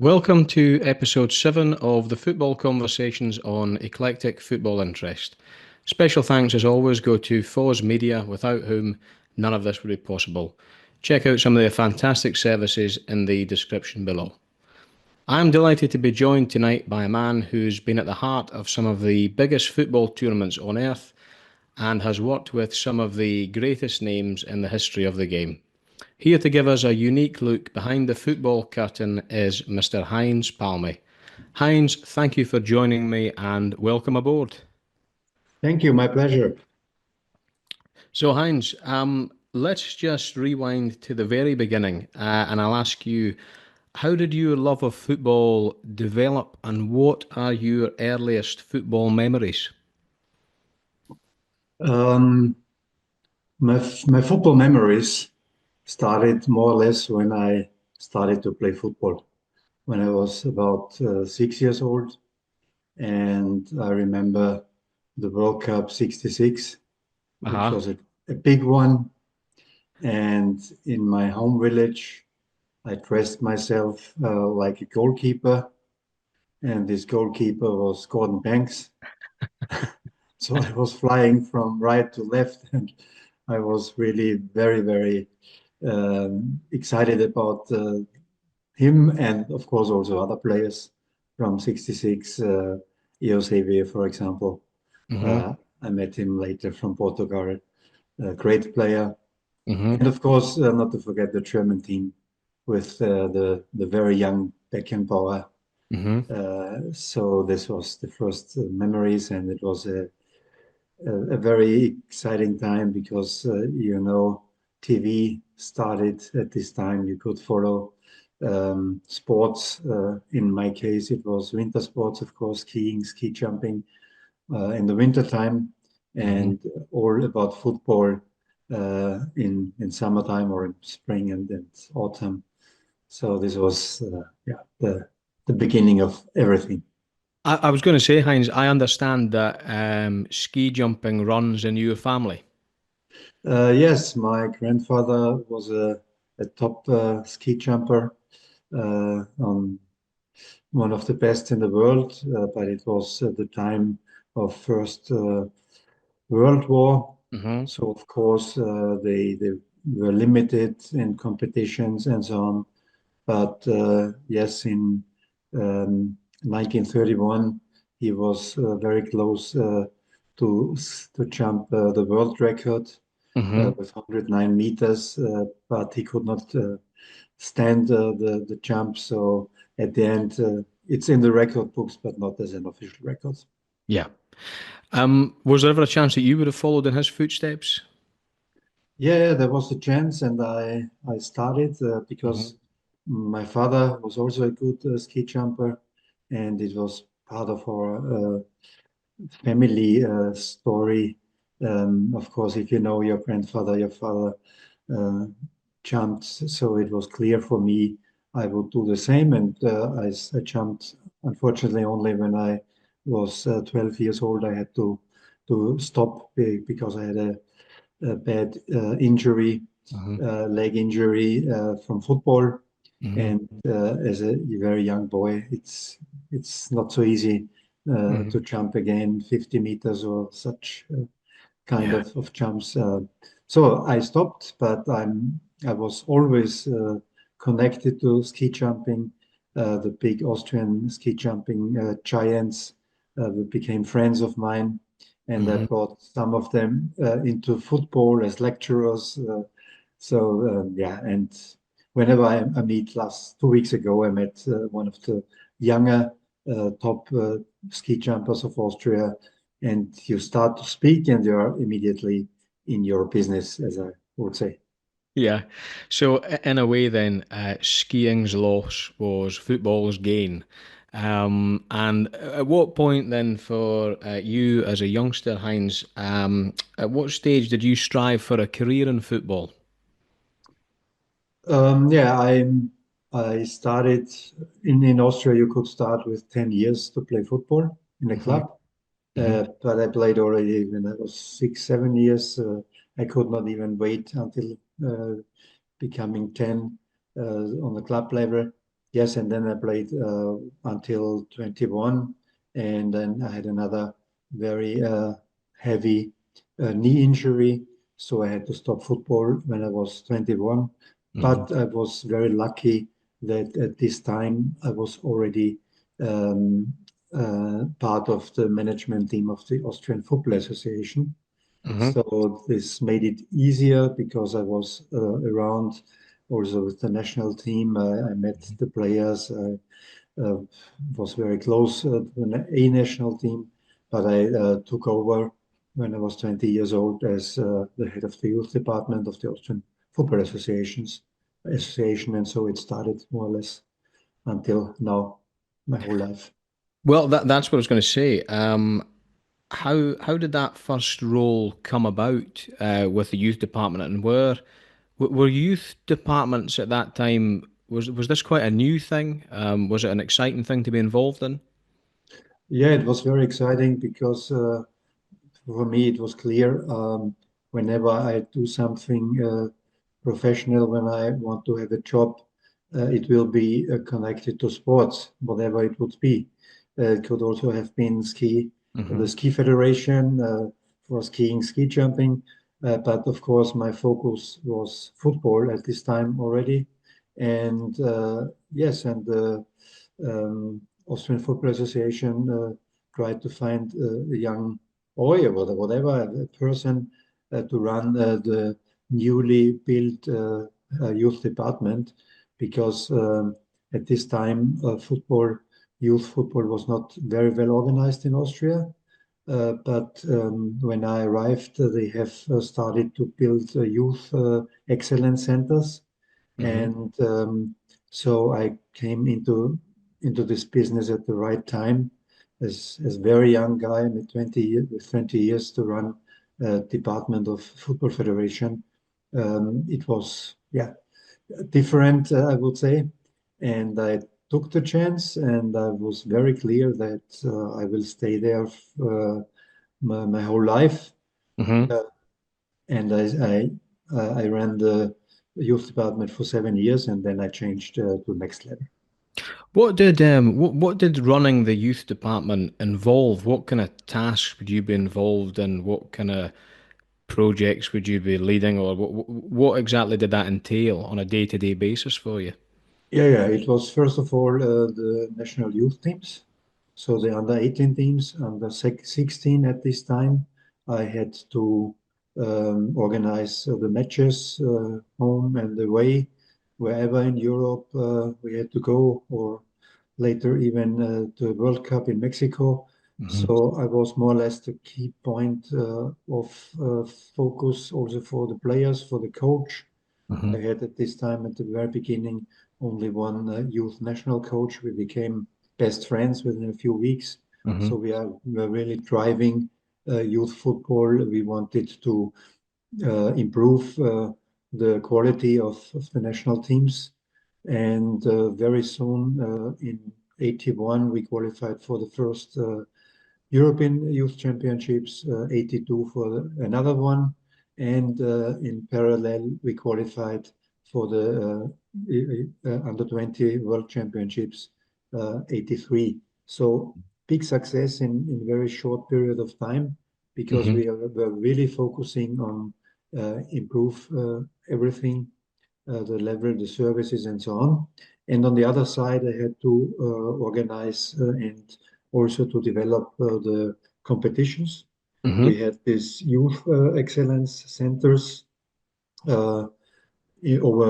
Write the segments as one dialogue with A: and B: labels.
A: Welcome to episode 7 of the Football Conversations on Eclectic Football Interest. Special thanks as always go to Foz Media, without whom none of this would be possible. Check out some of their fantastic services in the description below. I'm delighted to be joined tonight by a man who's been at the heart of some of the biggest football tournaments on earth and has worked with some of the greatest names in the history of the game. Here to give us a unique look behind the football curtain is Mr. Heinz Palme. Heinz, thank you for joining me and welcome aboard.
B: Thank you, my pleasure.
A: So, Heinz, let's just rewind to the very beginning and I'll ask you, how did your love of football develop and what are your earliest football memories?
B: Um, my football memories started more or less when I started to play football, when I was about 6 years old. And I remember the World Cup '66, which
A: Uh-huh.
B: was a big one. And in my home village, I dressed myself like a goalkeeper. And this goalkeeper was Gordon Banks. So I was flying from right to left, and I was really very, very excited about him, and of course also other players from '66, Eusebio, for example.
A: Mm-hmm.
B: Uh, I met him later from Portugal, a great player.
A: Mm-hmm.
B: And of course, not to forget the German team with the very young Beckenbauer.
A: Mm-hmm.
B: So this was the first memories, and it was a very exciting time because TV started at this time. You could follow sports. In my case, it was winter sports, of course, skiing, ski jumping in the winter time,
A: Mm-hmm.
B: and all about football in summertime or in spring and autumn. So this was the beginning of everything.
A: I was going to say, Heinz, I understand that ski jumping runs in your family.
B: Yes, my grandfather was a top ski jumper, on one of the best in the world, but it was at the time of First World War.
A: Mm-hmm.
B: So of course they were limited in competitions and so on. But yes, in 1931, he was very close to jump the world record
A: Mm-hmm.
B: with 109 meters, but he could not stand the jump. So at the end, it's in the record books, but not as an official record.
A: Yeah. Was there ever a chance that you would have followed in his footsteps?
B: Yeah, there was a chance, and I started
A: Mm-hmm.
B: because my father was also a good ski jumper, and it was part of our family story. Of course, if you know your grandfather, your father uh, jumped, so it was clear for me I would do the same. And I jumped, unfortunately, only when I was 12 years old. I had to stop because I had a bad injury,
A: Mm-hmm.
B: leg injury from football.
A: Mm-hmm.
B: And as a very young boy, it's not so easy
A: Mm-hmm.
B: to jump again 50 meters or such kind
A: Yeah.
B: of jumps. So I stopped, but I was always connected to ski jumping. The big Austrian ski jumping giants became friends of mine, and I
A: Mm-hmm.
B: brought some of them into football as lecturers. Yeah, and whenever I meet, last 2 weeks ago, I met one of the younger top ski jumpers of Austria, and you start to speak and you're immediately in your business, as I would say.
A: Yeah. So in a way, then, skiing's loss was football's gain. And at what point then for you as a youngster, Heinz, at what stage did you strive for a career in football?
B: Yeah, I started in Austria. You could start with 10 years to play football in a
A: Hmm.
B: club,
A: Hmm.
B: but I played already when I was 6, 7 years. I could not even wait until becoming 10 on the club level. Yes, and then I played until 21, and then I had another very heavy knee injury, so I had to stop football when I was 21.
A: Hmm.
B: But I was very lucky that at this time I was already um, part of the management team of the Austrian Football Association.
A: Hmm.
B: So this made it easier because I was around also with the national team. I met the players. I was very close to the A national team, but I took over when I was 20 years old as the head of the youth department of the Austrian Football Association, and so it started more or less until now, my whole life.
A: Well, that's what I was going to say. How did that first role come about with the youth department, and were youth departments at that time? Was this quite a new thing? Was it an exciting thing to be involved in?
B: Yeah, it was very exciting because for me, it was clear whenever I do something professional, when I want to have a job, it will be connected to sports, whatever it would be. It could also have been
A: Hmm.
B: the ski federation for skiing, ski jumping. But of course, my focus was football at this time already. And yes, and the Austrian Football Association tried to find a young boy or whatever, a person to run the newly built youth department because at this time youth football was not very well organized in Austria. But when I arrived, they have started to build youth excellence centers,
A: Hmm.
B: and so I came into this business at the right time as very young guy with 20 years to run department of Football Federation. It was different, I would say, and I took the chance, and I was very clear that I will stay there my whole life.
A: Hmm.
B: Uh, and I ran the youth department for 7 years, and then I changed to next level.
A: What did running the youth department involve? What kind of tasks would you be involved in? What kind of projects would you be leading, or what exactly did that entail on a day-to-day basis for you?
B: Yeah. It was first of all the national youth teams, so the under 18 teams, under 16 at this time. I had to organize the matches home and away, wherever in Europe we had to go, or later even to the World Cup in Mexico.
A: Hmm.
B: So I was more or less the key point of focus also for the players, for the coach.
A: Hmm.
B: I had at this time, at the very beginning, only one youth national coach. We became best friends within a few weeks.
A: Hmm.
B: So we're really driving youth football. We wanted to improve the quality of the national teams. And very soon, in 81, we qualified for the first European Youth Championships, 82 for another one. And in parallel, we qualified for the under 20 World Championships, 83. So big success in very short period of time because
A: Hmm.
B: were really focusing on improve everything, the level, the services, and so on. And on the other side, I had to organize and also to develop the competitions. We
A: Hmm.
B: had these youth excellence centers uh,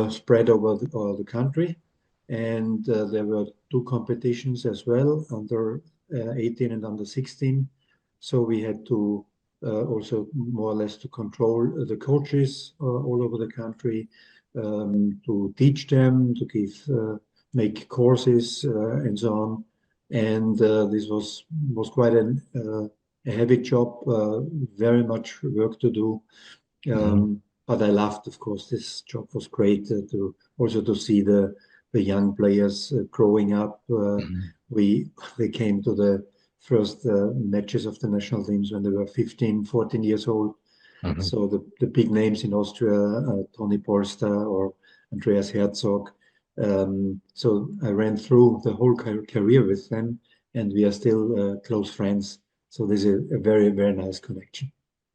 B: spread over the country. And there were two competitions as well, under 18 and under 16. So we had to also more or less to control the coaches all over the country, to teach them, to make courses and so on. And this was quite a heavy job, very much work to do.
A: Hmm.
B: But I loved, of course, this job was great to also to see the young players growing up. We they came to the first matches of the national teams when they were 15, 14 years old.
A: Hmm.
B: So the big names in Austria, Tony Polster or Andreas Herzog, So I ran through the whole career with them, and we are still close friends. So this is a very, very nice connection.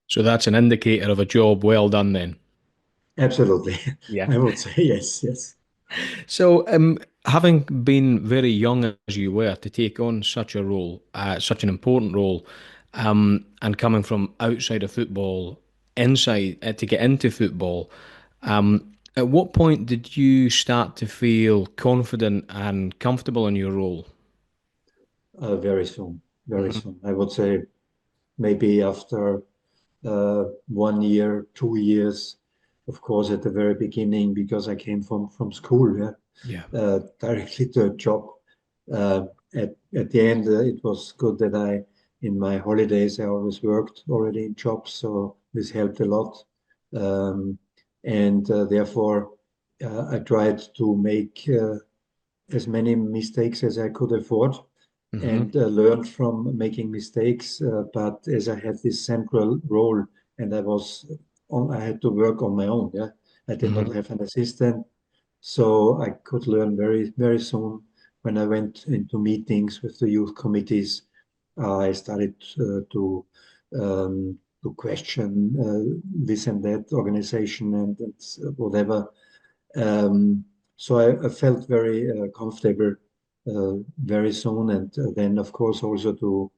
A: So that's an indicator of a job well done then.
B: Absolutely.
A: Yeah.
B: I would say yes, yes.
A: So, having been very young as you were to take on such a role, such an important role, and coming from outside of football, inside to get into football, at what point did you start to feel confident and comfortable in your role?
B: Very soon, very
A: Hmm.
B: soon. I would say maybe after 1 year, 2 years, of course, at the very beginning, because I came from school, yeah,
A: Yeah.
B: directly to a job. Uh, at the end, it was good that in my holidays, I always worked already in jobs, so this helped a lot. Um, and therefore, I tried to make as many mistakes as I could afford
A: Hmm.
B: and learned from making mistakes. But as I had this central role and I had to work on my own. Yeah, I did not
A: Hmm.
B: have an assistant, so I could learn very, very soon. When I went into meetings with the youth committees, I started to question this and that organization and whatever. So I felt very comfortable very soon, and then of course also to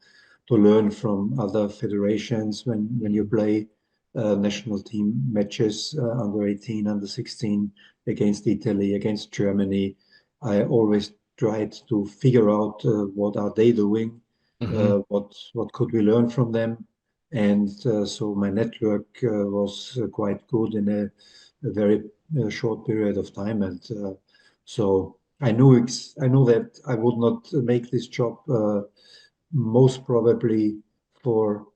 B: learn from other federations when you play national team matches under 18, under 16 against Italy, against Germany. I always tried to figure out what are they doing,
A: Hmm.
B: what could we learn from them, and so my network was quite good in a very short period of time, and so I knew that I would not make this job most probably for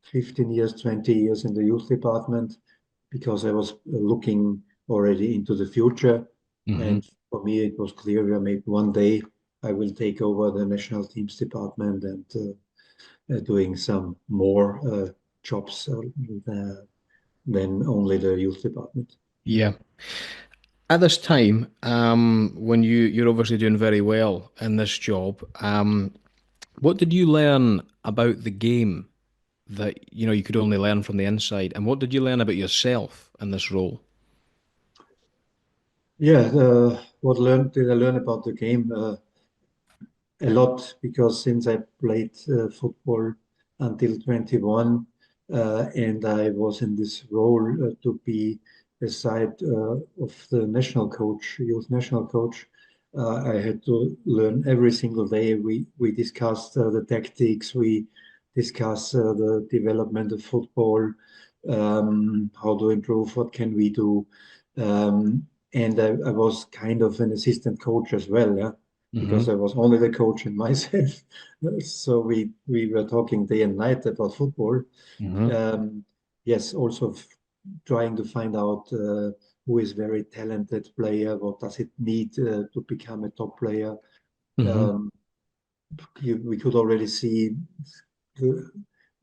B: 15 years, 20 years in the youth department because I was looking already into the future.
A: Hmm.
B: And for me, it was clear that maybe one day I will take over the national teams department and doing some more jobs than only the youth department.
A: Yeah. At this time, when you're obviously doing very well in this job, what did you learn about the game that you could only learn from the inside, and what did you learn about yourself in this role?
B: Yeah, what did I learn about the game? A lot because since I played football until 21 and I was in this role to be aside of the national coach, youth national coach, I had to learn every single day. We discussed the tactics, we discussed the development of football, how to improve, what can we do. And I was kind of an assistant coach as well. Yeah,
A: Hmm.
B: because I was only the coach and myself. So we were talking day and night about football.
A: Hmm.
B: Um, yes, also trying to find out who is very talented player, what does it need to become a top player.
A: Hmm.
B: Um, we could already see the,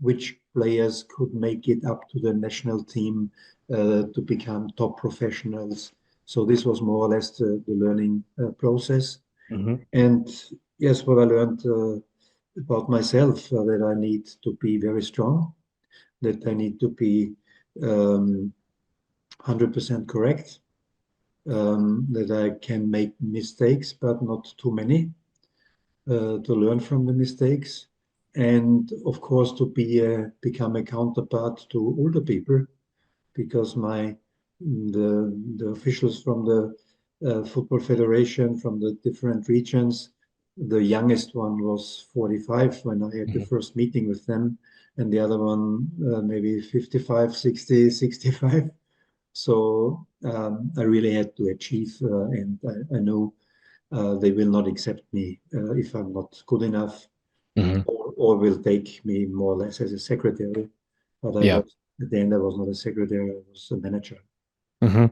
B: which players could make it up to the national team to become top professionals. So this was more or less the learning process.
A: Hmm.
B: And yes, what I learned about myself that I need to be very strong, that I need to be 100% correct, that I can make mistakes, but not too many, to learn from the mistakes, and of course to become a counterpart to older people because the officials from the football federation from the different regions, the youngest one was 45 when I had the
A: Hmm.
B: first meeting with them, and the other one maybe 55, 60, 65. So I really had to achieve, and I know they will not accept me if I'm not good enough,
A: Hmm.
B: or will take me more or less as a secretary. But
A: Yeah.
B: at the end, I was not a secretary, I was a manager.
A: Hmm.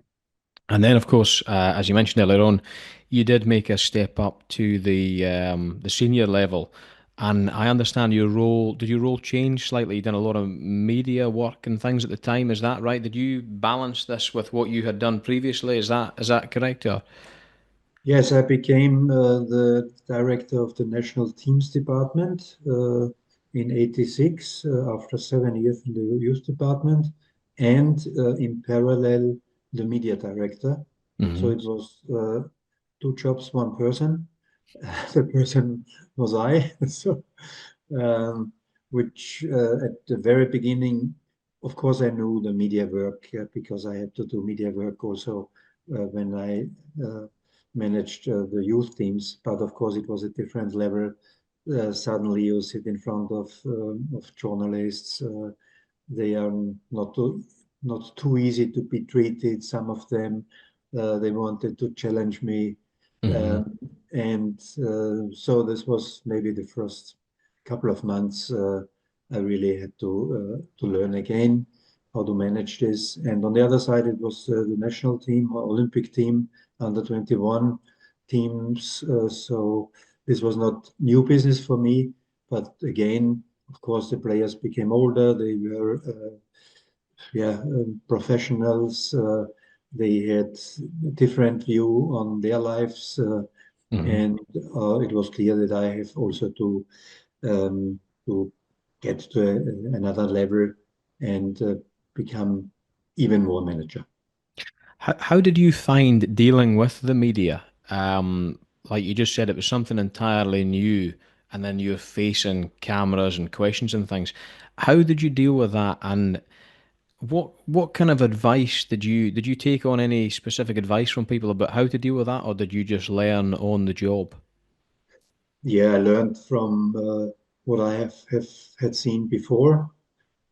A: And then, of course, as you mentioned earlier on, you did make a step up to the senior level, and I understand your role. Did your role change slightly? You done a lot of media work and things at the time. Is that right? Did you balance this with what you had done previously? Is that correct? Or?
B: Yes, I became the director of the national teams department in '86 after 7 years in the youth department, and in parallel, the media director. So
A: Hmm.
B: it was two jobs, one person. The person was I. So um, which at the very beginning, of course, I knew the media work because I had to do media work also when I managed the youth teams. But of course, it was a different level. Suddenly, you sit in front of journalists. They are not too easy to be treated. Some of them they wanted to challenge me,
A: Hmm.
B: um, and so this was maybe the first couple of months. I really had to learn again how to manage this. And on the other side, it was the national team, or Olympic team, under 21 teams. So this was not new business for me, but again, of course, the players became older. They were, yeah, professionals. They had a different view on their lives,
A: Hmm.
B: and it was clear that I have also um, to get to another level and become even more manager.
A: How did you find dealing with the media? Like you just said, it was something entirely new, and then you're facing cameras and questions and things. How did you deal with that? And what kind of advice did you take on any specific advice from people about how to deal with that, or did you just learn on the job?
B: Yeah, I learned from what I have had seen before,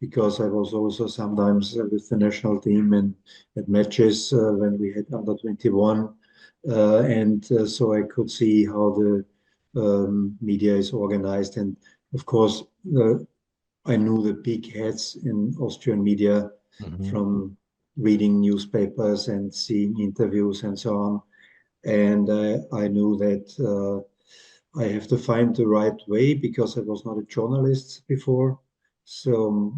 B: because I was also sometimes with the national team and at matches when we had under 21. And so I could see how the media is organized. And of course, uh, I knew the big heads in Austrian media
A: Hmm.
B: from reading newspapers and seeing interviews and so on. And I knew that I have to find the right way because I was not a journalist before. So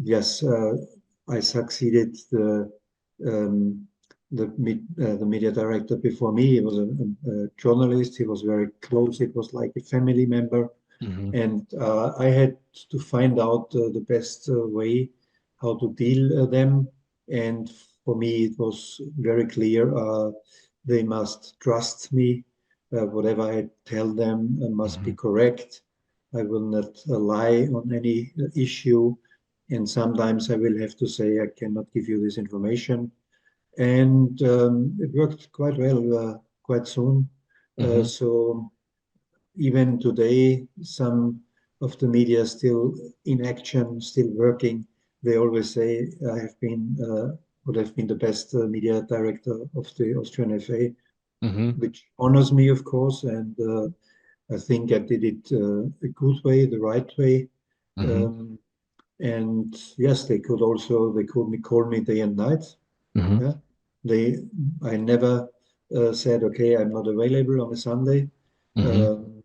B: yes, I succeeded the media director before me. He was a journalist. He was very close. It was like a family member,
A: Hmm.
B: and I had to find out the best way how to deal them. And for me, it was very clear they must trust me. Whatever I tell them must be
A: Hmm.
B: correct. I will not lie on any issue. And sometimes I will have to say, I cannot give you this information. And it worked quite well, quite soon.
A: Hmm.
B: So even today, some of the media still in action, still working. They always say I have been would have been the best media director of the Austrian FA,
A: Hmm.
B: which honors me, of course, and I think I did it a good way, the right way.
A: Hmm.
B: Um, and yes, they could me call me day and night.
A: Hmm.
B: Yeah, they I never said okay, I'm not available on a Sunday.
A: Hmm.
B: Um,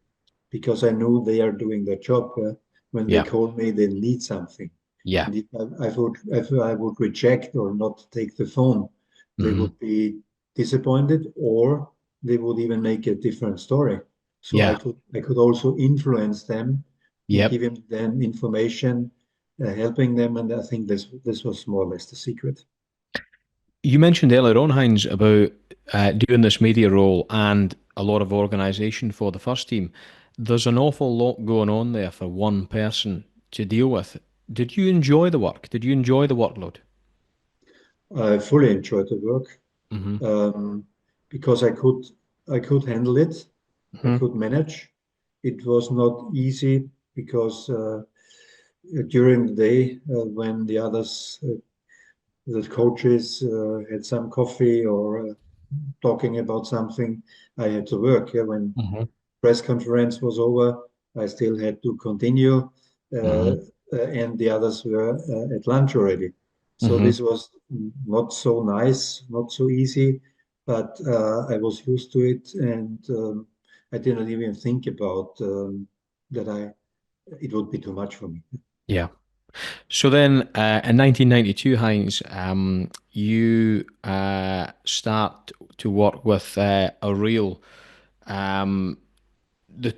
B: because I knew they are doing their job. When they
A: Yeah.
B: call me, they need something.
A: Yeah.
B: And if I would reject or not take the phone, they
A: Hmm.
B: would be disappointed, or they would even make a different story. So
A: Yeah.
B: I could also influence them and
A: Yep.
B: giving them information, helping them. And I think this was more or less the secret.
A: You mentioned earlier on, Heinz, about doing this media role and a lot of organisation for the first team. There's an awful lot going on there for one person to deal with. Did you enjoy the work? Did you enjoy the workload?
B: I fully enjoyed the work
A: Hmm.
B: um, because I could handle it. I
A: Hmm.
B: could manage. It was not easy because during the day, when the others, the coaches, had some coffee or talking about something, I had to work. Yeah, when
A: Hmm.
B: press conference was over, I still had to continue,
A: Hmm.
B: and the others were at lunch already. So
A: Hmm.
B: this was not so nice, not so easy, but I was used to it, and I did not even think about that it would be too much for me.
A: Yeah. So then, in 1992, Heinz, you start to work with a real, the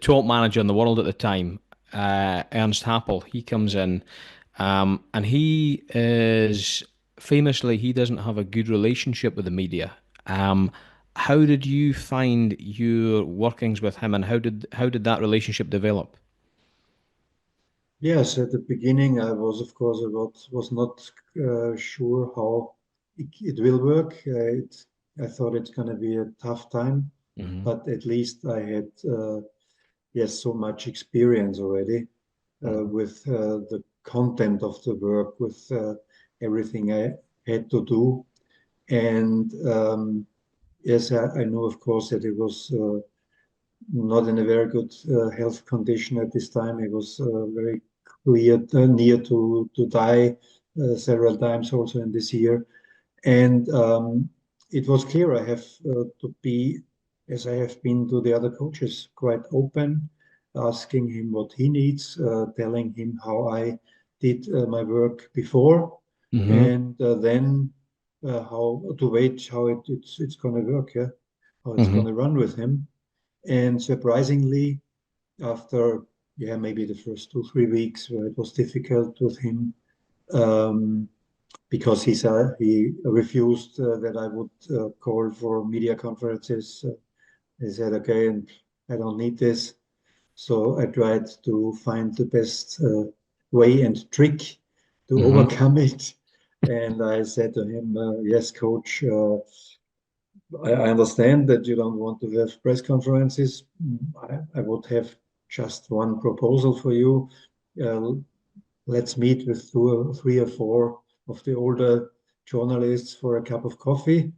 A: top manager in the world at the time, Ernst Happel. He comes in, and he is famously he doesn't have a good relationship with the media. How did you find your workings with him, and how did that relationship develop?
B: Yes, at the beginning, I was, of course, was not sure how it will work. I thought it's going to be a tough time,
A: Hmm.
B: but at least I had, yes, so much experience already
A: Hmm.
B: with the content of the work, with everything I had to do. And yes, I know, of course, that it was not in a very good health condition at this time. He was very clear, near to die several times also in this year. And it was clear I have to be, as I have been to the other coaches, quite open, asking him what he needs, telling him how I did my work before,
A: Hmm.
B: and then how to wait, how it's going to work, yeah, how it's
A: Hmm.
B: going to run with him. And surprisingly, after yeah maybe the first 2 3 weeks where it was difficult with him, um, because he refused that I would call for media conferences. He said, "Okay, and I don't need this." So I tried to find the best way and trick to
A: Hmm.
B: overcome it. And I said to him, "Yes, coach, I understand that you don't want to have press conferences. I would have just one proposal for you. Uh, let's meet with two or three or four of the older journalists for a cup of coffee."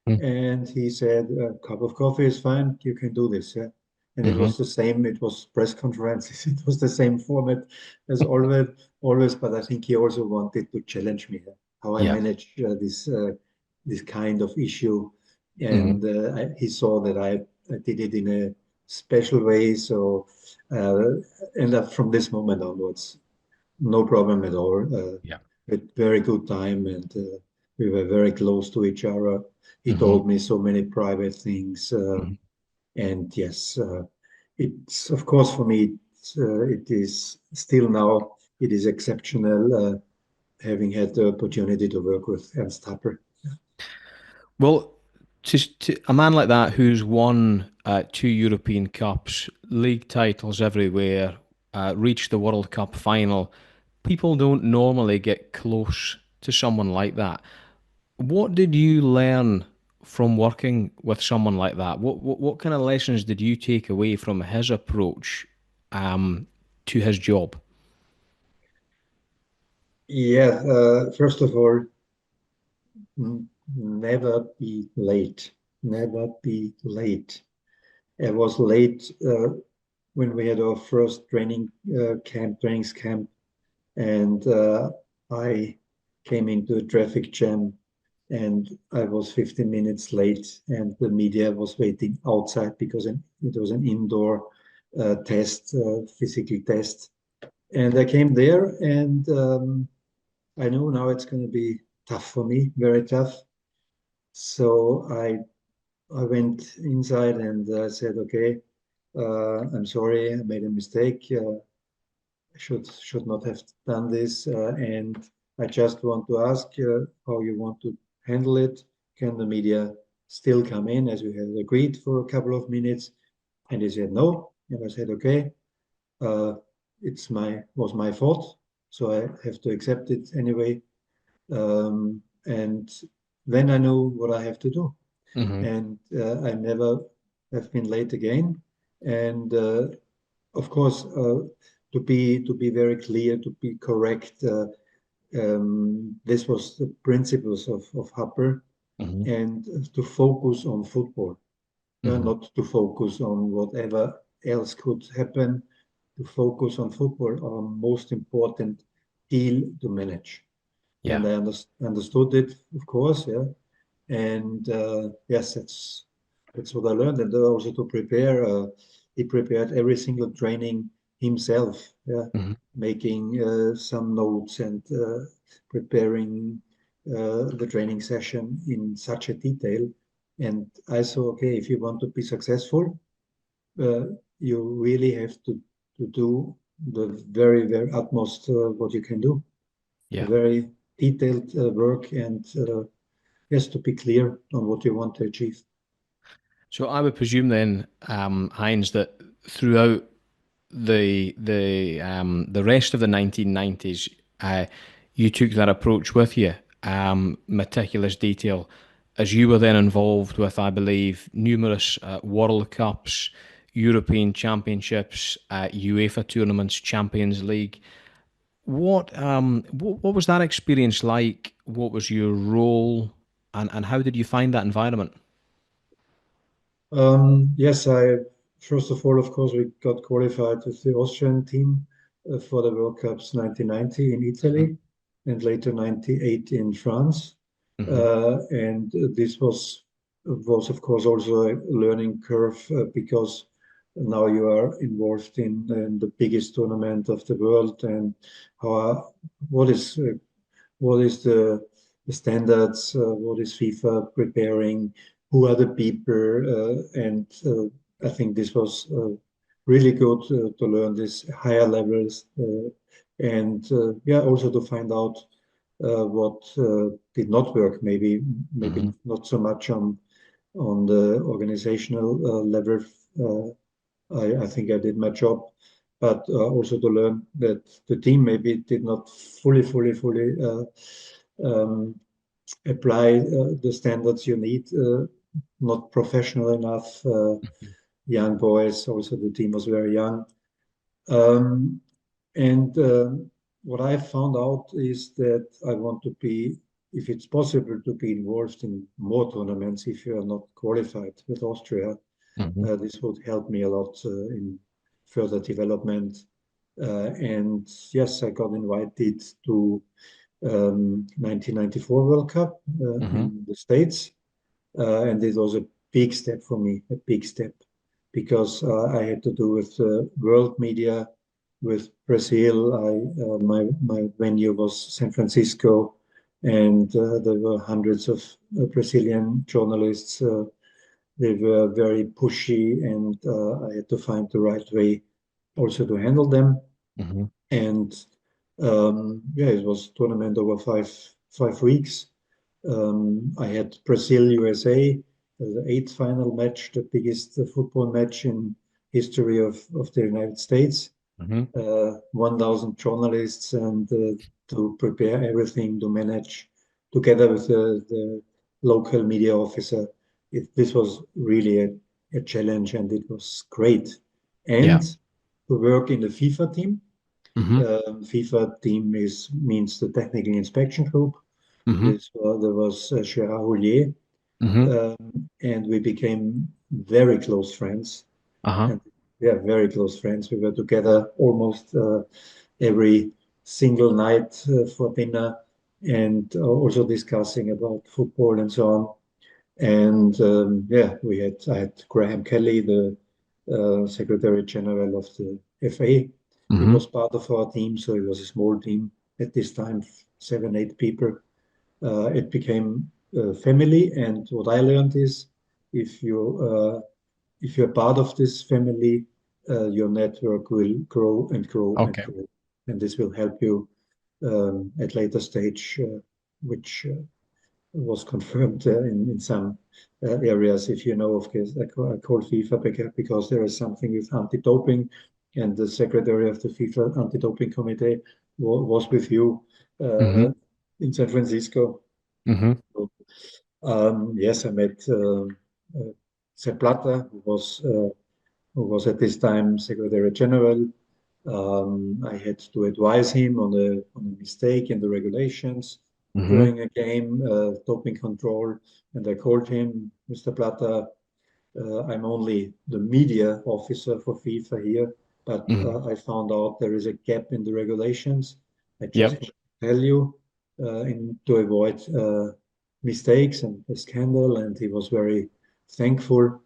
B: And he said, "A cup of coffee is fine. You can do this." Yeah. And it
A: Hmm.
B: was the same. It was press conferences. It was the same format as always. But I think he also wanted to challenge me, how I
A: Yeah.
B: manage this kind of issue.
A: Hmm.
B: And he saw that I did it in a special way. So, uh, and from this moment onwards, no problem at all.
A: Yeah.
B: With very good time, and we were very close to each other. He
A: Hmm.
B: told me so many private things,
A: Hmm.
B: and yes, it's of course for me. It is still now. It is exceptional having had the opportunity to work with Ernst Happel.
A: Well, to a man like that who's won two European Cups, league titles everywhere, reached the World Cup final, people don't normally get close to someone like that. What did you learn from working with someone like that? What kind of lessons did you take away from his approach to his job?
B: Yeah, first of all, never be late. Never be late. I was late when we had our first trainings camp, and I came into a traffic jam, and I was 15 minutes late, and the media was waiting outside because it was an indoor physical test. And I came there, and I know now it's going to be tough for me, very tough. So I went inside and said, "Okay, I'm sorry, I made a mistake. Should not have done this, and I just want to ask how you want to handle it. Can the media still come in as we had agreed for a couple of minutes?" And he said no, and I said, "Okay, uh, it's my fault, so I have to accept it anyway." And then I know what I have to do,
A: Hmm.
B: and I never have been late again. And of course, to be very clear, to be correct, this was the principles of Happel,
A: Hmm.
B: and to focus on football,
A: Hmm.
B: not to focus on whatever else could happen. To focus on football, our most important deal to manage. And
A: Yeah.
B: I understood it, of course, yeah. And yes, that's what I learned. And also to prepare, he prepared every single training himself,
A: Hmm.
B: making some notes and preparing the training session in such a detail. And I saw, okay, if you want to be successful, uh, you really have to do the very, very utmost what you can do. A
A: Yeah.
B: very detailed work and yes, to be clear on what you want to achieve.
A: So I would presume then, Heinz, that throughout the rest of the 1990s, you took that approach with you, meticulous detail, as you were then involved with, I believe, numerous World Cups, European Championships, UEFA tournaments, Champions League. What was that experience like? What was your role, and how did you find that environment?
B: Yes, I first of all, of course, we got qualified with the Austrian team for the World Cups 1990 in
A: Hmm.
B: Italy and later 98 in France.
A: Hmm.
B: And this was of course also a learning curve because now you are involved in the biggest tournament of the world and how what is what is the standards, what is FIFA preparing, who are the people, and I think this was really good to learn these higher levels and yeah, also to find out what did not work. Maybe
A: Hmm.
B: not so much on the organizational level. I think I did my job, but also to learn that the team maybe did not fully um, apply the standards you need, not professional enough, young boys. Also, the team was very young. Um, and what I found out is that I want to be, if it's possible, to be involved in more tournaments if you are not qualified with Austria.
A: Hmm.
B: This would help me a lot in further development. And yes, I got invited to 1994 World Cup
A: Hmm.
B: in the States. And it was a big step for me, a big step, because I had to do with world media, with Brazil. My venue was San Francisco, and there were hundreds of Brazilian journalists. They were very pushy, and I had to find the right way also to handle them.
A: Hmm.
B: And yeah, it was a tournament over five weeks. I had Brazil USA, the eighth final match, the biggest football match in history of the United States.
A: Hmm.
B: 1,000 journalists and to prepare everything to manage together with the local media officer. This was really a challenge and it was great.
A: Yeah.
B: And to work in the FIFA team.
A: Hmm.
B: FIFA team means the technical inspection group.
A: Hmm.
B: There was Gérard Houllier,
A: Hmm.
B: and we became very close friends.
A: Uh-huh.
B: And we are very close friends. We were together almost every single night for dinner and also discussing about football and so on. And yeah, I had Graham Kelly, the Secretary General of the FA. He
A: Hmm.
B: was part of our team, so it was a small team at this time, seven, eight people. It became a family, and what I learned is if you if you're part of this family, your network will grow and grow and
A: Okay.
B: grow, and this will help you at later stage, which was confirmed in some areas. If you know, of course, I call FIFA because there is something with anti-doping, and the secretary of the FIFA anti-doping committee was with you
A: Hmm.
B: in San Francisco.
A: Hmm.
B: So, yes, I met Sepp Blatter, who was at this time Secretary General. I had to advise him on a mistake in the regulations
A: Hmm.
B: during a game, doping control, and I called him, Mr. Blatter, I'm only the media officer for FIFA here, but
A: Hmm.
B: I found out there is a gap in the regulations. I just
A: Yep.
B: want to tell you to avoid mistakes and a scandal, and he was very thankful.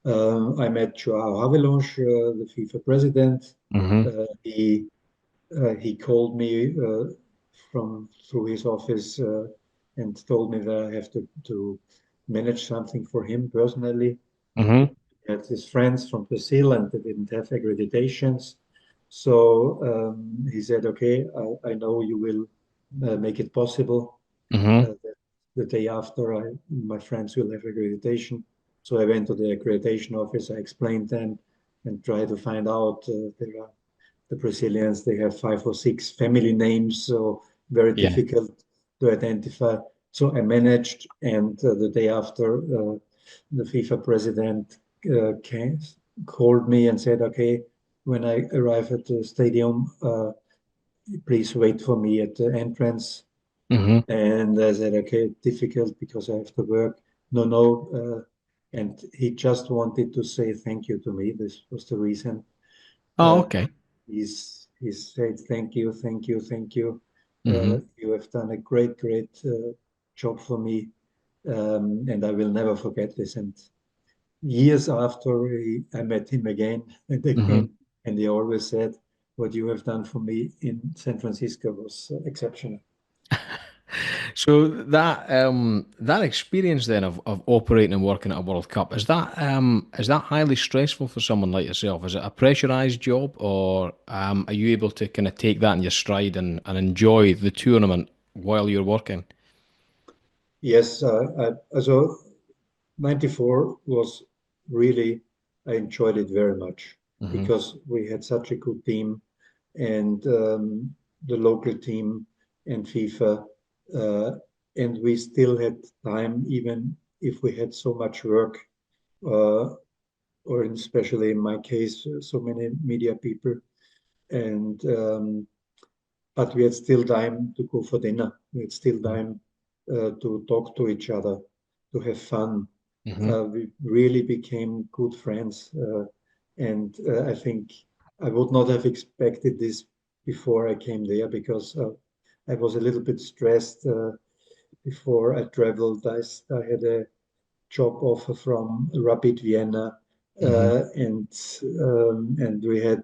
B: I met Joao Havelange, the FIFA president.
A: Mm-hmm.
B: He called me from through his office and told me that I have to manage something for him personally.
A: Mm-hmm.
B: He had his friends from Brazil and they didn't have accreditations. So he said, okay, I know you will make it possible.
A: Mm-hmm.
B: The day after, my friends will have accreditation. So I went to the accreditation office. I explained them and tried to find out. There are the Brazilians, they have 5 or 6 family names, so very
A: Yeah.
B: difficult to identify. So I managed, and the day after, the FIFA president came, called me and said, okay, when I arrive at the stadium, please wait for me at the entrance.
A: Mm-hmm.
B: And I said, okay, difficult because I have to work. No, no. And he just wanted to say thank you to me. This was the reason.
A: Oh,
B: Uh,
A: okay.
B: he said, thank you, thank you, thank you.
A: Mm-hmm.
B: You have done a great job for me. And I will never forget this. And years after, I met him again and
A: Mm-hmm.
B: again. And he always said, what you have done for me in San Francisco was exceptional.
A: So that experience then of operating and working at a World Cup, is that highly stressful for someone like yourself? Is it a pressurized job, or are you able to kind of take that in your stride and enjoy the tournament while you're working?
B: Yes, so 94 was really, I enjoyed it very much
A: Hmm.
B: because we had such a good team and the local team and FIFA. Uh, and we still had time, even if we had so much work, uh, or especially in my case, so many media people. And but we had still time to go for dinner. We had still time to talk to each other, to have fun.
A: Hmm.
B: We really became good friends. And I think I would not have expected this before I came there because I was a little bit stressed before I traveled. I had a job offer from Rapid Vienna,
A: Hmm.
B: and we had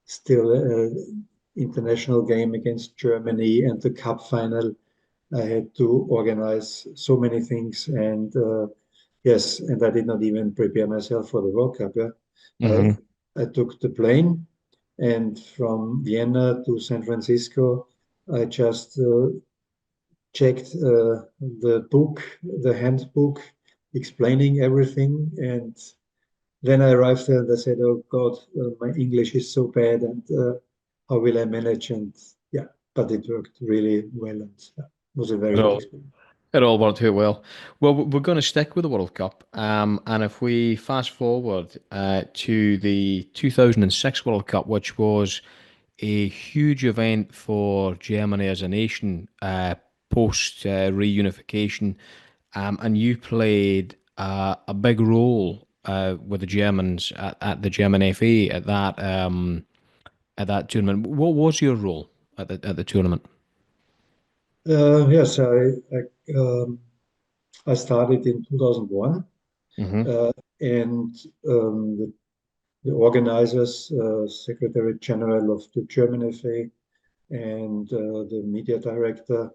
B: still an international game against Germany and the cup final. I had to organize so many things, and yes, and I did not even prepare myself for the World Cup. Yeah, I
A: Hmm.
B: I took the plane, and from Vienna to San Francisco, I just checked the handbook explaining everything, and then I arrived there and I said, "Oh God, my English is so bad, and how will I manage?" And yeah, but it worked really well, and it was a very
A: It
B: good
A: all
B: experience.
A: it all worked out well. Well, we're going to stick with the World Cup, and if we fast forward to the 2006 World Cup, which was a huge event for Germany as a nation post reunification, and you played a big role with the Germans at the German FA at that tournament. What was your role at the tournament?
B: Yes, I started in 2001,
A: Hmm.
B: uh, and the organizers, Secretary General of the German FA, and the media director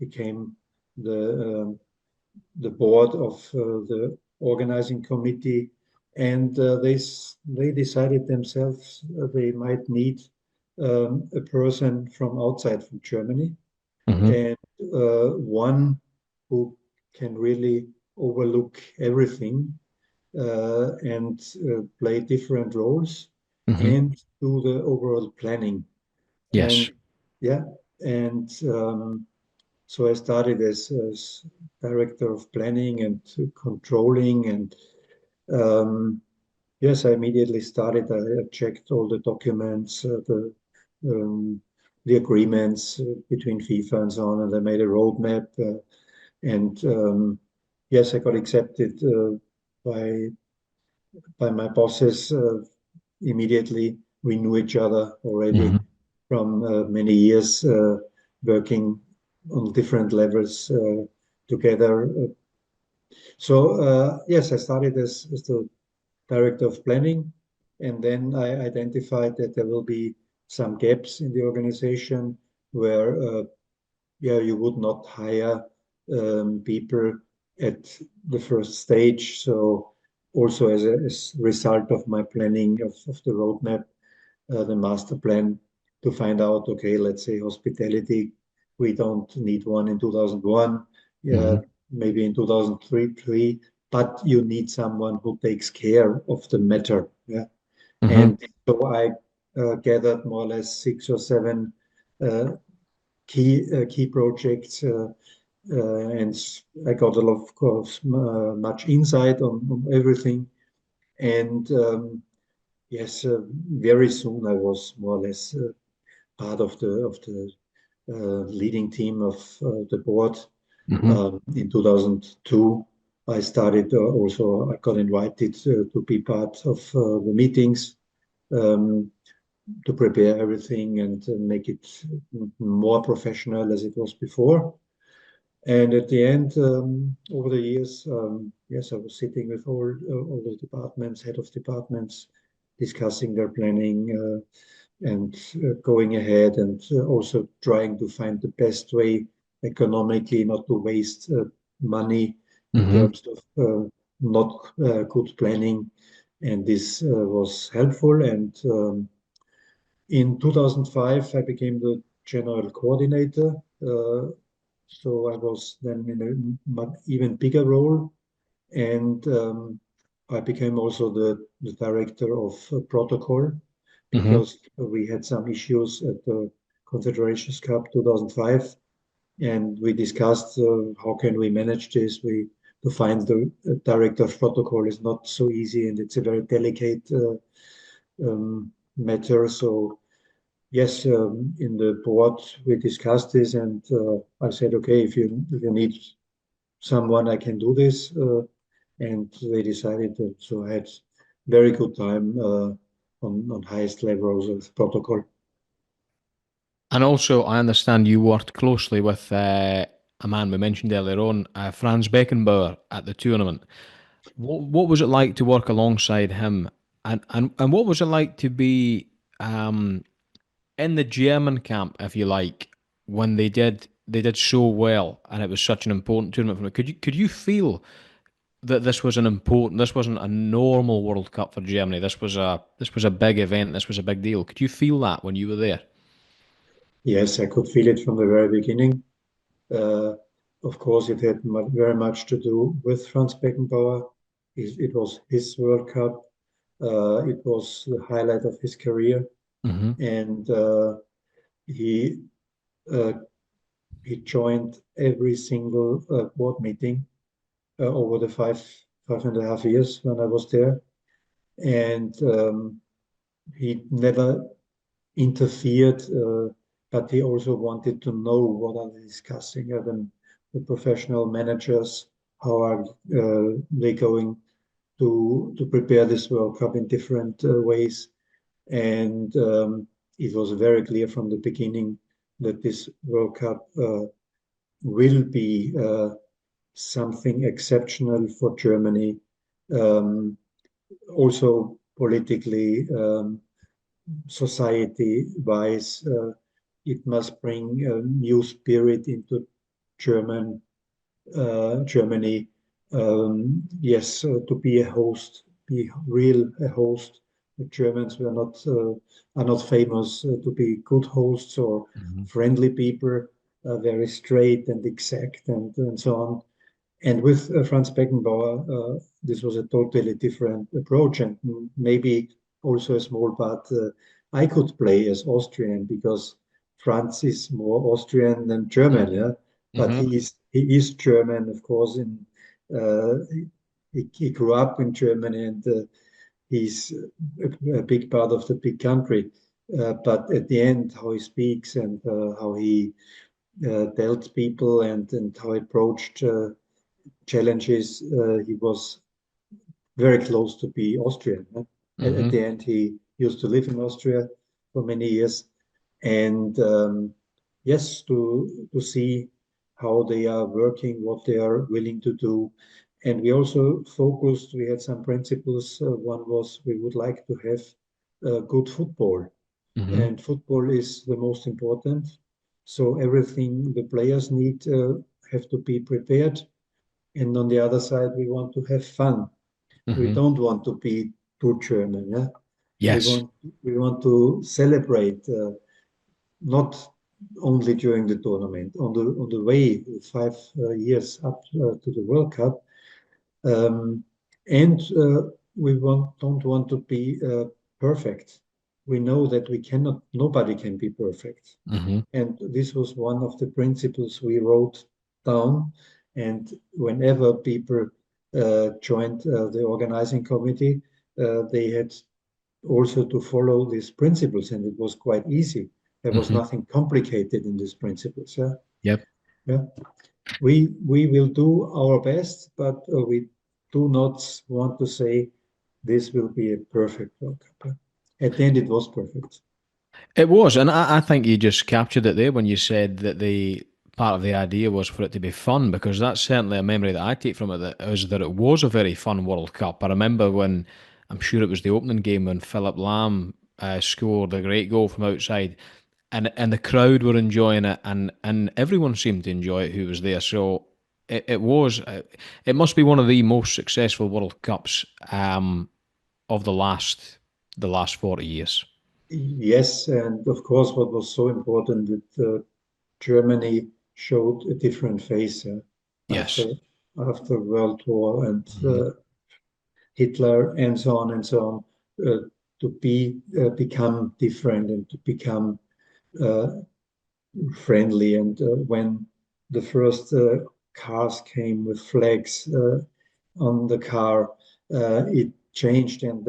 B: became the the board of the organizing committee, and they decided themselves they might need a person from outside from Germany
A: Hmm.
B: and one who can really overlook everything and play different roles
A: Hmm.
B: and do the overall planning.
A: Yes.
B: And yeah, and so I started as director of planning and controlling, and um, yes, I immediately started. I checked all the documents, um, the agreements between FIFA and so on, and I made a roadmap. And yes, I got accepted by by my bosses immediately. We knew each other already
A: Hmm.
B: from many years working on different levels together. So yes, I started as the director of planning. And then I identified that there will be some gaps in the organization where you would not hire people at the first stage. So also as a result of my planning of the roadmap, the master plan, to find out, okay, let's say hospitality, we don't need one in 2001,
A: Mm-hmm.
B: maybe in 2003, but you need someone who takes care of the matter. Yeah.
A: Mm-hmm.
B: And so I gathered more or less 6 or 7 uh, key projects, and I got a lot of course much insight on everything. And yes, very soon I was more or less part of the leading team of the board.
A: Mm-hmm.
B: In 2002, I started also. I got invited to be part of the meetings, um, to prepare everything and make it more professional as it was before. And at the end, over the years, yes, I was sitting with all the departments, head of departments, discussing their planning, and going ahead, and also trying to find the best way economically not to waste money in
A: Mm-hmm.
B: terms of not good planning. And this was helpful. And in 2005, I became the general coordinator. So I was then in a even bigger role, and I became also the director of protocol,
A: Mm-hmm.
B: because we had some issues at the Confederations Cup 2005, and we discussed how can we manage this. We To find the director of protocol is not so easy, and it's a very delicate matter. So yes, in the board we discussed this, and I said, okay, if you need someone, I can do this, and they decided that. So I had very good time on highest levels of protocol.
A: And also, I understand you worked closely with a man we mentioned earlier on, Franz Beckenbauer, at the tournament. What was it like to work alongside him, and what was it like to be um, in the German camp, if you like, when they did so well, and it was such an important tournament for them? Could you feel that this wasn't a normal World Cup for Germany? This was a big event. This was a big deal. Could you feel that when you were there?
B: Yes, I could feel it from the very beginning. Uh, of course, it had very much to do with Franz Beckenbauer. It was his World Cup. It was the highlight of his career,
A: Mm-hmm.
B: and he uh, he joined every single board meeting over the 5.5 years when I was there, and he never interfered, but he also wanted to know what are they discussing. The professional managers, how are they going to prepare this World Cup in different ways? And it was very clear from the beginning that this World Cup will be something exceptional for Germany, um, also politically, society-wise. It must bring a new spirit into Germany. Yes, to be a host, be real a host. The Germans are not famous to be good hosts or
A: Mm-hmm.
B: friendly people, very straight and exact, and so on. And with Franz Beckenbauer, this was a totally different approach, and maybe also a small part I could play as Austrian, because Franz is more Austrian than German, yeah. But
A: Mm-hmm.
B: he is German, of course. Uh, he grew up in Germany, and he's a big part of the big country. But at the end, how he speaks and how he dealt people, and how he approached challenges. He was very close to be Austrian. Huh? At
A: Mm-hmm.
B: the end, he used to live in Austria for many years, and yes, to see how they are working, what they are willing to do, And we also focused, we had some principles. One was we would like to have good football.
A: Mm-hmm.
B: And football is the most important. So everything the players need have to be prepared. And on the other side, we want to have fun. We
A: Mm-hmm.
B: don't want to be too German. Yeah, we
A: Yes.
B: want we want to celebrate not only during the tournament, on the way 5 years up to the World Cup, and don't want to be perfect. We know that we cannot, nobody can be perfect.
A: Mm-hmm.
B: And this was one of the principles we wrote down. And whenever people joined the organizing committee, they had also to follow these principles, and it was quite easy. There was
A: Mm-hmm.
B: nothing complicated in these principles. Yeah,
A: Yep.
B: yeah. We will do our best, but we do not want to say this will be a perfect World Cup. At the end, it was perfect.
A: It was, and I think you just captured it there when you said that the part of the idea was for it to be fun, because that's certainly a memory that I take from it, that is that it was a very fun World Cup. I remember when, I'm sure it was the opening game when Philip Lam scored a great goal from outside, and the crowd were enjoying it, and everyone seemed to enjoy it who was there. So it was, it must be one of the most successful World Cups of the last 40 years.
B: Yes, and of course, what was so important that Germany showed a different face
A: Yes.
B: after World War and
A: Hmm.
B: Hitler and so on and so on, to become different and to become uh, friendly. And when the first cars came with flags on the car, it changed, and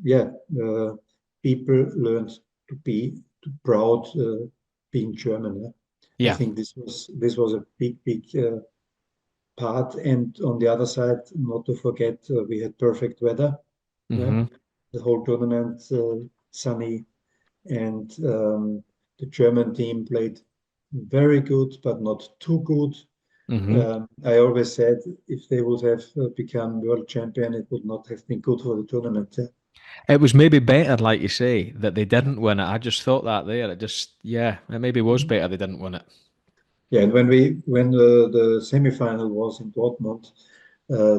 B: yeah, uh, people learned to be proud being German. I
A: Yeah.
B: think this was a big part. And on the other side, not to forget, we had perfect weather. Yeah,
A: Hmm.
B: the whole tournament sunny, and the German team played very good, but not too good.
A: Hmm.
B: I always said if they would have become world champion, it would not have been good for the tournament.
A: It was maybe better, like you say, that they didn't win it. I just thought that there. It just, yeah, it maybe was better they didn't win it.
B: Yeah, and when the semifinal was in Dortmund,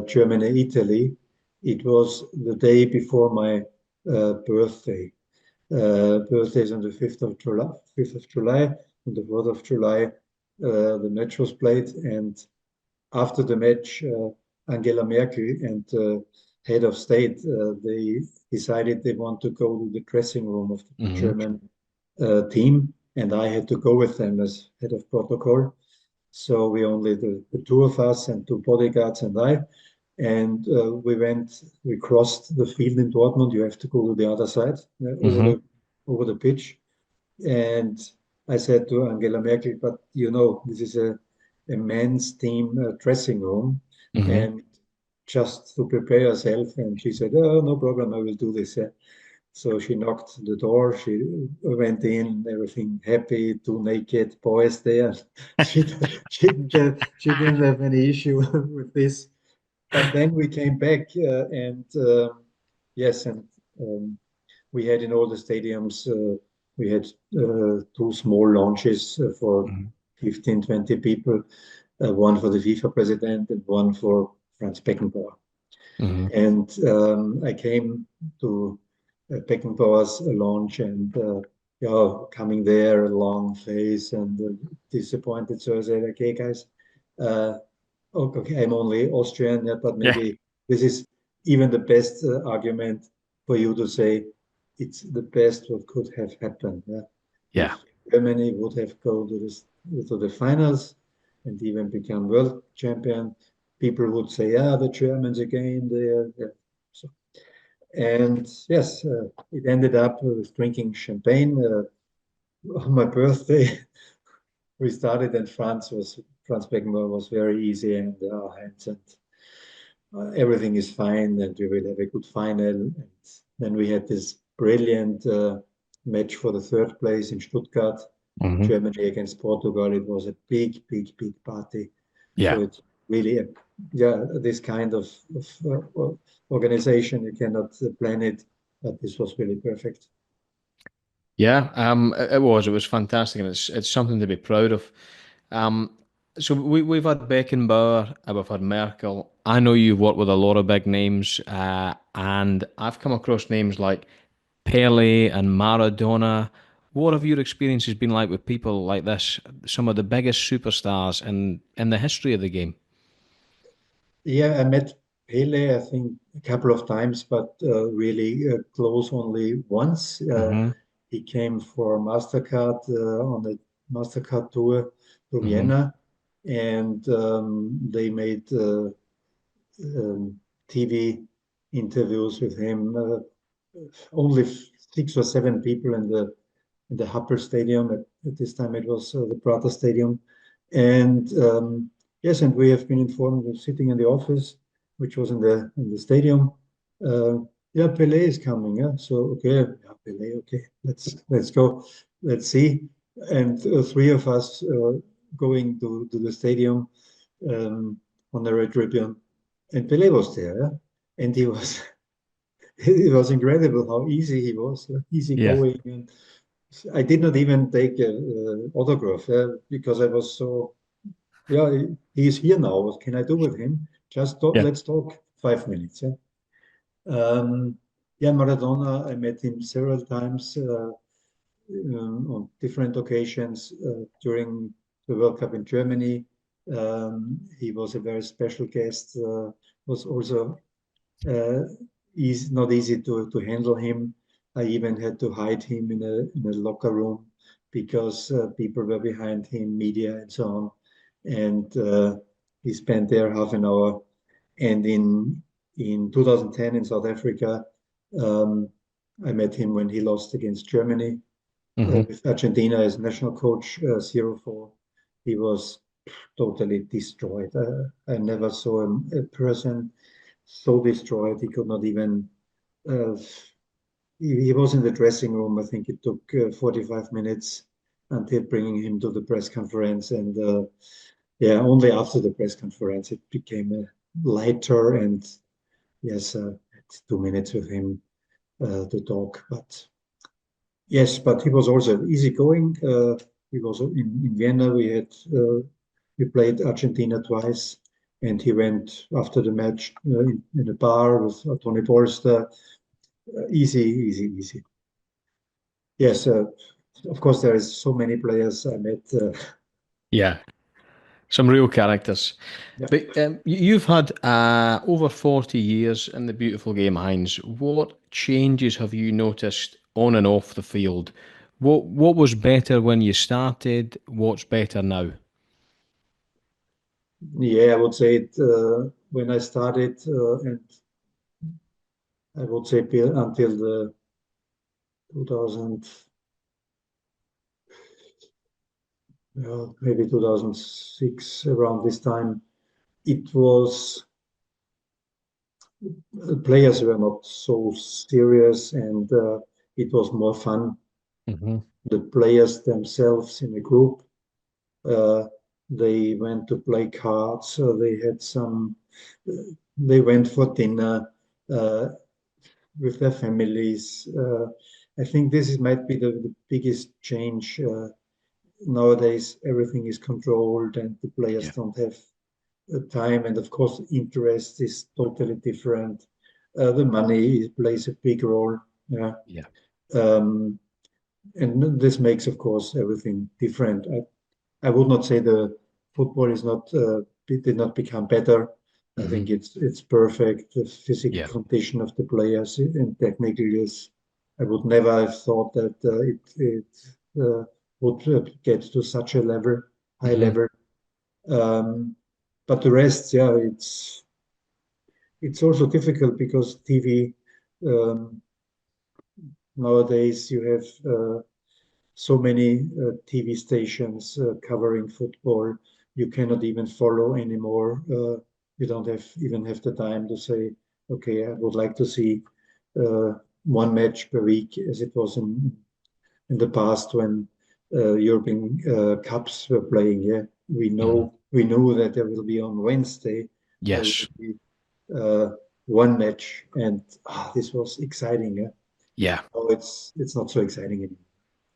B: Germany, Italy, it was the day before my birthday. Birthday is on the 5th of July. 5th of July. On the 4th of July, the match was played, and after the match, Angela Merkel and head of state, they decided they want to go to the dressing room of the
A: Hmm.
B: German team, and I had to go with them as head of protocol. So we only the two of us and two bodyguards and I, and we crossed the field in Dortmund. You have to go to the other side
A: Hmm.
B: over the pitch, and I said to Angela Merkel, but this is a men's team dressing room,
A: Hmm.
B: and just to prepare yourself. And she said, oh, no problem, I will do this. Yeah. So she knocked the door, she went in, everything happy, two naked boys there. She, she didn't have any issue with this. But then we came back, and yes, and um, we had in all the stadiums, we had two small launches for
A: Hmm.
B: 15, 20 people, one for the FIFA president and one for Franz Beckenbauer.
A: Hmm.
B: And I came to Beckenbauer's launch, and coming there, a long face and disappointed. So I said, okay, guys, uh, okay, I'm only Austrian, yeah, but
A: Yeah.
B: maybe this is even the best argument for you to say it's the best what could have happened. Yeah?
A: Yeah.
B: If Germany would have gone to the finals and even become world champion, people would say, "Yeah, the Germans again." Yeah. So, and yes, it ended up with drinking champagne on my birthday. We started, and Franz Beckenbauer was very easy, and Heinz, and everything is fine, and we will have a good final. And then we had this brilliant match for the third place in Stuttgart,
A: Hmm.
B: Germany against Portugal. It was a big party. So
A: Yeah.
B: it's really this kind of organization. You cannot plan it, but this was really perfect.
A: Yeah, it was. It was fantastic, and it's something to be proud of. Um, so we've had Beckenbauer, we've had Merkel. I know you've worked with a lot of big names, and I've come across names like Pele and Maradona. What have your experiences been like with people like this, some of the biggest superstars in the history of the game?
B: Yeah, I met Pele, I think, a couple of times, but really close only once.
A: Hmm.
B: He came for MasterCard on a MasterCard tour to
A: Hmm.
B: Vienna, and they made TV interviews with him. Only 6 or 7 people in the Happel Stadium. At this time, it was the Prater Stadium. And yes, and we have been informed of sitting in the office, which was in the stadium. Uh, yeah, Pelé is coming. Yeah, so okay, yeah, Pelé. Okay, let's go. Let's see. And 3 of us going to the stadium um, on the red tribune, and Pelé was there. Yeah? And he was it was incredible how easy he was, easy
A: Yeah,
B: going, and I did not even take a autograph because I was so, yeah, he's here now. What can I do with him? Just talk,
A: yeah.
B: let's talk 5 minutes. Yeah. Yeah, Maradona, I met him several times on different occasions during the World Cup in Germany. He was a very special guest, was also uh, not easy to handle him. I even had to hide him in a locker room because people were behind him, media and so on. And he spent there half an hour. And in 2010 in South Africa, um, I met him when he lost against Germany
A: Hmm.
B: with Argentina as national coach, 0-4. He was totally destroyed. I never saw a person so destroyed. He could not even. Uh, he was in the dressing room. I think it took 45 minutes until bringing him to the press conference, and yeah, only after the press conference it became lighter. And yes, 2 minutes with him to talk, but yes, but he was also easygoing. He was in Vienna. We played Argentina twice, and he went after the match in a bar with Tony Polster. Easy, easy, easy. Yes, of course, there is so many players I met.
A: Yeah, some real characters.
B: Yeah.
A: But you've had over 40 years in the beautiful game, Heinz. What changes have you noticed on and off the field? What was better when you started? What's better now?
B: Yeah, I would say it when I started, and I would say until the 2000, maybe 2006, around this time, it was the players were not so serious, and it was more fun.
A: Hmm.
B: The players themselves in a group, uh, they went to play cards, so they had some, they went for dinner uh, with their families. I think might be the biggest change. Nowadays, everything is controlled, and the players
A: Yeah,
B: don't have time, and of course interest is totally different. The money plays a big role. Yeah.
A: yeah.
B: Um, and this makes, of course, everything different. I would not say the football is not did not become better. I
A: Hmm.
B: think it's perfect. The physical
A: Yeah.
B: condition of the players and technically is. I would never have thought that it would get to such a level, high
A: Hmm.
B: level. Um, but the rest, yeah, it's also difficult because TV nowadays you have so many TV stations covering football. You cannot even follow anymore. You don't have even have the time to say, okay, I would like to see uh, one match per week, as it was in the past when European Cups were playing. Yeah,
A: Hmm.
B: we knew that there will be on Wednesday,
A: Yes.
B: uh, one match, and this was exciting. Yeah?
A: Yeah.
B: Oh, it's not so exciting anymore.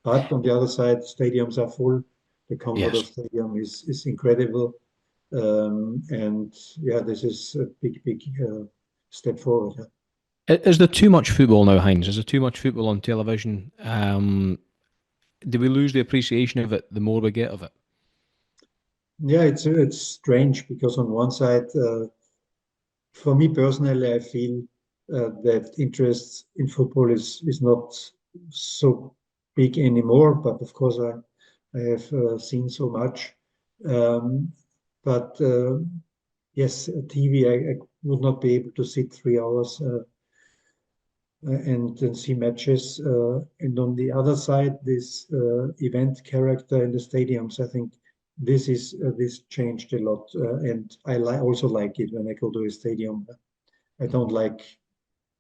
B: But on the other side, stadiums are full. The comfort of
A: Yes.
B: stadium is incredible, and yeah, this is a big step forward. Yeah?
A: Is there too much football now, Heinz? Is there too much football on television? Do we lose the appreciation of it the more we get of it?
B: Yeah, it's strange because on one side, for me personally, I feel that interest in football is not so big anymore. But of course, I have seen so much. Um, but yes, TV, I would not be able to sit 3 hours and see matches. And on the other side, this event character in the stadiums, I think this changed a lot. And also like it when I go to a stadium. I don't like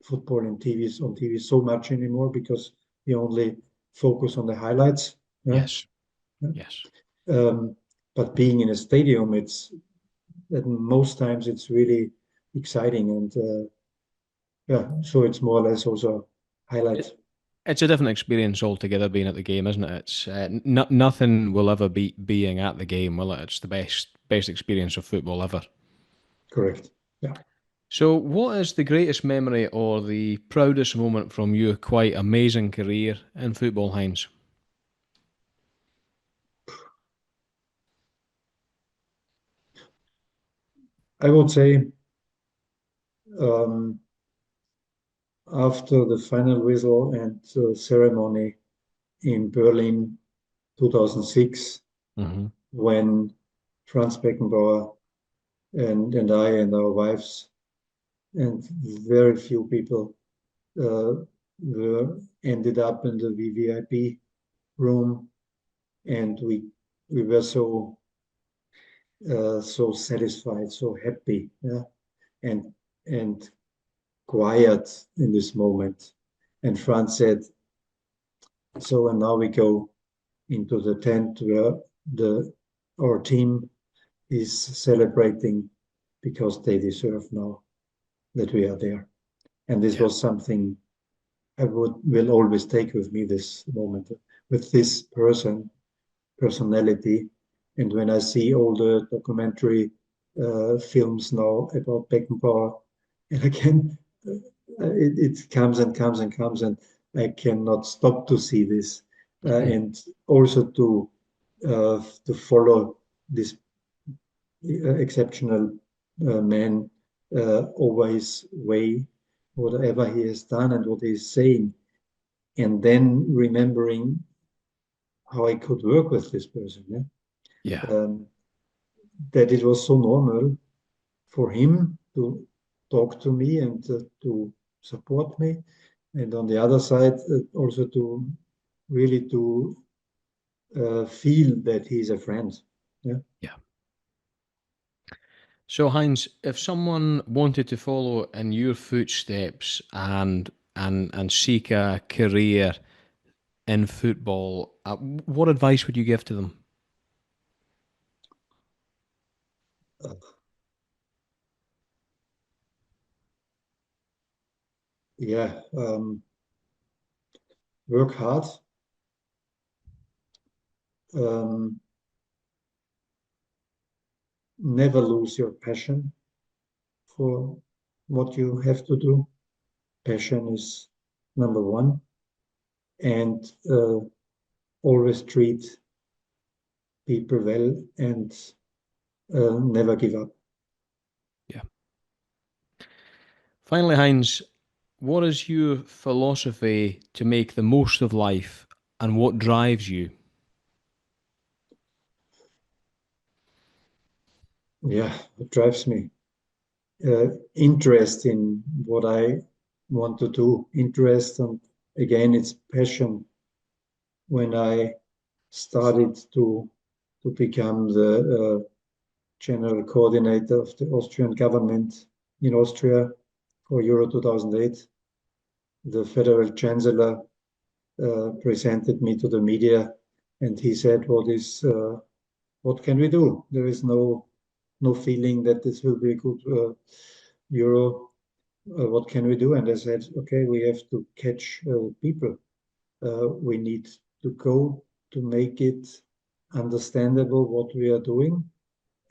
B: football and on TV so much anymore because we only focus on the highlights. Yeah.
A: Yes. Yes.
B: Um, but being in a stadium, at most times it's really exciting and yeah, so it's more or less also highlights.
A: It's a different experience altogether being at the game, isn't it? It's nothing will ever beat being at the game, will it? It's the best experience of football ever.
B: Correct. Yeah.
A: So, what is the greatest memory or the proudest moment from your quite amazing career in football, Heinz?
B: I would say um, after the final whistle and ceremony in Berlin 2006,
A: Hmm.
B: when Franz Beckenbauer and I and our wives and very few people were ended up in the VVIP room, and we were so satisfied, so happy, yeah, and and quiet in this moment. And Franz said, "So, and now we go into the tent where the our team is celebrating because they deserve now that we are there." And this
A: Yeah,
B: was something I will always take with me, this moment with this personality. And when I see all the documentary films now about Beckenbauer, and again, it comes and comes and comes, and I cannot stop to see this, and also to follow this exceptional man always way, whatever he has done and what he's saying, and then remembering how I could work with this person. Yeah?
A: yeah,
B: That it was so normal for him to talk to me and to support me, and on the other side also to really to feel that he's a friend. Yeah.
A: yeah. So, Heinz, if someone wanted to follow in your footsteps and seek a career in football, what advice would you give to them?
B: Uh, yeah. Work hard. Um, Never lose your passion for what you have to do. Passion is number one, and always treat people well and never give up.
A: Yeah. Finally, Heinz, what is your philosophy to make the most of life and what drives you?
B: Yeah, it drives me. Interest in what I want to do. Interest, and again, it's passion. When I started to become the general coordinator of the Austrian government in Austria for Euro 2008, the federal chancellor presented me to the media, and he said, what can we do? There is no no feeling that this will be a good Euro. What can we do? And I said, okay, we have to catch people. We need to go to make it understandable what we are doing.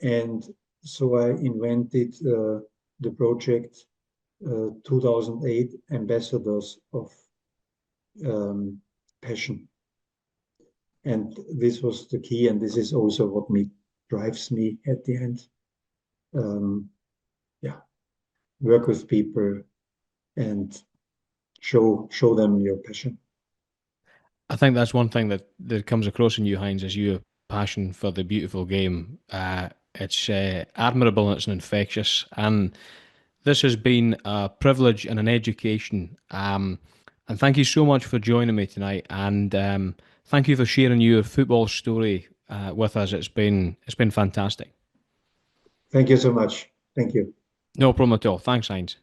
B: And so I invented the project 2008 Ambassadors of Passion. And this was the key, and this is also what drives me at the end. Work with people and show them your passion.
A: I think that's one thing that comes across in you, Heinz, is your passion for the beautiful game. It's admirable and it's infectious. And this has been a privilege and an education. And thank you so much for joining me tonight. And thank you for sharing your football story with us. It's been fantastic.
B: Thank you so much. Thank you.
A: No problem at all. Thanks, Heinz.